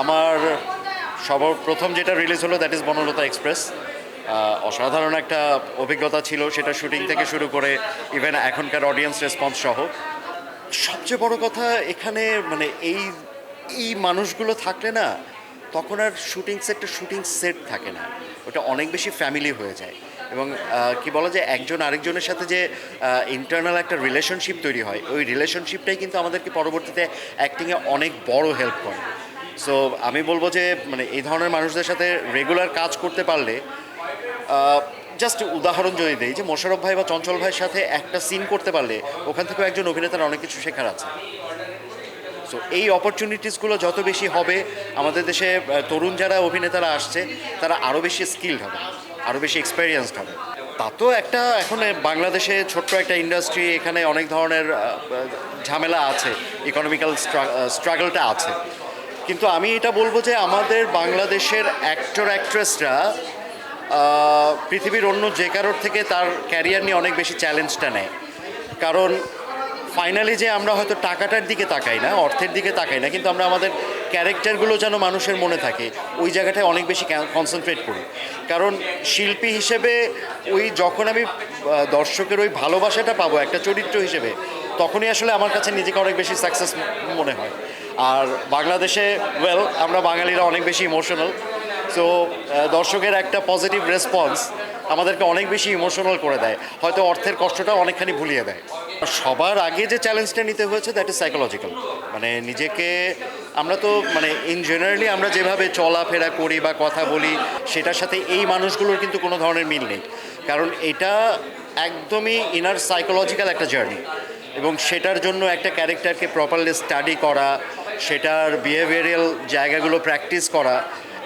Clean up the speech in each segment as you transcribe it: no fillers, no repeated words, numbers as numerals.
আমার সর্বপ্রথম যেটা রিলিজ হলো দ্যাট ইজ বনলতা এক্সপ্রেস। অসাধারণ একটা অভিজ্ঞতা ছিল, সেটা শুটিং থেকে শুরু করে ইভেন এখনকার অডিয়েন্স রেসপন্স সহ। সবচেয়ে বড় কথা এখানে মানে এই এই মানুষগুলো থাকলে না, তখন আর শুটিং সেট থাকে না, ওটা অনেক বেশি ফ্যামিলি হয়ে যায়। এবং কি বলা যায়, একজন আরেকজনের সাথে যে ইন্টারনাল একটা রিলেশনশিপ তৈরি হয়, ওই রিলেশনশিপটাই কিন্তু আমাদেরকে পরবর্তীতে অ্যাক্টিংয়ে অনেক বড় হেল্প করে। সো আমি বলবো যে মানে এই ধরনের মানুষদের সাথে রেগুলার কাজ করতে পারলে, জাস্ট উদাহরণ যদি দিই, যে মোশাররফ ভাই বা চঞ্চল ভাইয়ের সাথে একটা সিন করতে পারলে ওখান থেকেও একজন অভিনেতার অনেক কিছু শেখার আছে। সো এই অপরচুনিটিসগুলো যত বেশি হবে, আমাদের দেশে তরুণ যারা অভিনেতারা আসছে তারা আরও বেশি স্কিলড হবে, আরও বেশি এক্সপেরিয়েন্সড হবে। তা তো একটা এখন বাংলাদেশে ছোট্ট একটা ইন্ডাস্ট্রি, এখানে অনেক ধরনের ঝামেলা আছে, ইকোনমিক্যাল স্ট্রাগলটা আছে। কিন্তু আমি এটা বলবো যে আমাদের বাংলাদেশের অ্যাক্টর অ্যাক্ট্রেসরা পৃথিবীর অন্য যে কারোর থেকে তার ক্যারিয়ার নিয়ে অনেক বেশি চ্যালেঞ্জটা নেয়। কারণ ফাইনালি যে আমরা হয়তো টাকাটার দিকে তাকাই না, অর্থের দিকে তাকাই না, কিন্তু আমরা আমাদের ক্যারেক্টারগুলো যেন মানুষের মনে থাকে ওই জায়গাটায় অনেক বেশি কনসেন্ট্রেট করি। কারণ শিল্পী হিসেবে ওই যখন আমি দর্শকের ওই ভালোবাসাটা পাবো একটা চরিত্র হিসেবে, তখনই আসলে আমার কাছে নিজেকে অনেক বেশি সাকসেস মনে হয়। আর বাংলাদেশে আমরা বাঙালিরা অনেক বেশি ইমোশনাল। সো দর্শকের একটা পজিটিভ রেসপন্স আমাদেরকে অনেক বেশি ইমোশনাল করে দেয়, হয়তো অর্থের কষ্টটা অনেকখানি ভুলিয়ে দেয়। সবার আগে যে চ্যালেঞ্জটা নিতে হয়েছে দ্যাট ইজ সাইকোলজিক্যাল। মানে নিজেকে আমরা তো মানে ইন জেনারেলি আমরা যেভাবে চলাফেরা করি বা কথা বলি, সেটার সাথে এই মানুষগুলোর কিন্তু কোনো ধরনের মিল নেই। কারণ এটা একদমই ইনার সাইকোলজিক্যাল একটা জার্নি, এবং সেটার জন্য একটা ক্যারেক্টারকে প্রপারলি স্টাডি করা, সেটার বিহেভিয়ারাল জায়গাগুলো প্র্যাকটিস করা,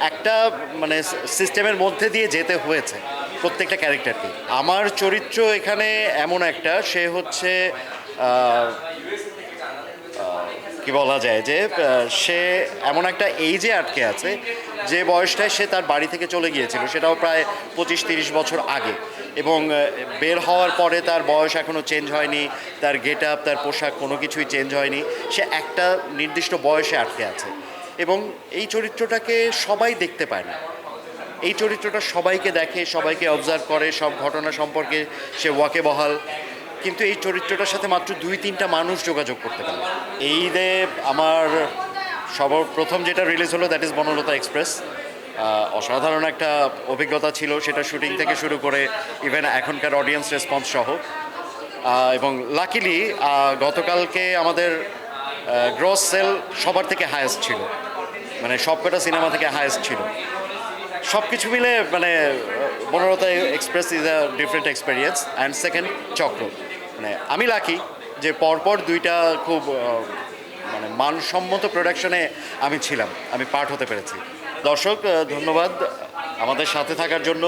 একটা মানে সিস্টেমের মধ্যে দিয়ে যেতে হয়েছে প্রত্যেকটা ক্যারেক্টারকে। আমার চরিত্র এখানে এমন একটা, সে হচ্ছে কি বলা যায় যে সে এমন একটা এইজে আটকে আছে, যে বয়সটায় সে তার বাড়ি থেকে চলে গিয়েছিল সেটাও প্রায় 25-30 বছর আগে, এবং বের হওয়ার পরে তার বয়স এখনও চেঞ্জ হয়নি, তার গেট আপ, তার পোশাক কোনো কিছুই চেঞ্জ হয়নি, সে একটা নির্দিষ্ট বয়সে আটকে আছে। এবং এই চরিত্রটাকে সবাই দেখতে পায় না, এই চরিত্রটা সবাইকে দেখে, সবাইকে অবজার্ভ করে, সব ঘটনা সম্পর্কে সে ওয়াকিবহাল, কিন্তু এই চরিত্রটার সাথে মাত্র 2-3টা মানুষ যোগাযোগ করতে পারে। এই ঈদে আমার সর্বপ্রথম যেটা রিলিজ হলো দ্যাট ইজ বনলতা এক্সপ্রেস। অসাধারণ একটা অভিজ্ঞতা ছিল, সেটা শুটিং থেকে শুরু করে ইভেন এখনকার অডিয়েন্স রেসপন্স সহ। এবং লাকিলি গতকালকে আমাদের গ্রস সেল সবার থেকে হায়েস্ট ছিল, মানে সবকটা সিনেমা থেকে হায়েস্ট ছিল। সব কিছু মিলে মানে Banalata express is a different experience. And second চক্র, মানে আমি লাকি যে পরপর দুইটা খুব মানে মানসম্মত প্রোডাকশনে আমি ছিলাম, আমি পার্ট হতে পেরেছি। দর্শক ধন্যবাদ আমাদের সাথে থাকার জন্য।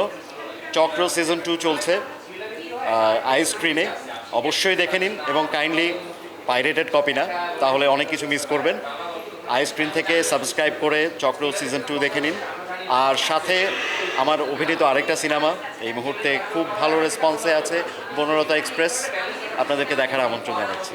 চক্র সিজন 2 চলছে আই স্ক্রিনে, অবশ্যই দেখে নিন, এবং কাইন্ডলি পাইরেটেড কপি না, তাহলে অনেক কিছু মিস করবেন। আই স্ক্রিন থেকে সাবস্ক্রাইব করে চক্র সিজন 2 দেখে নিন। আর সাথে আমার অভিনীত আরেকটা সিনেমা এই মুহূর্তে খুব ভালো রেসপন্সে আছে, বনলতা এক্সপ্রেস, আপনাদেরকে দেখার আমন্ত্রণ জানাচ্ছি।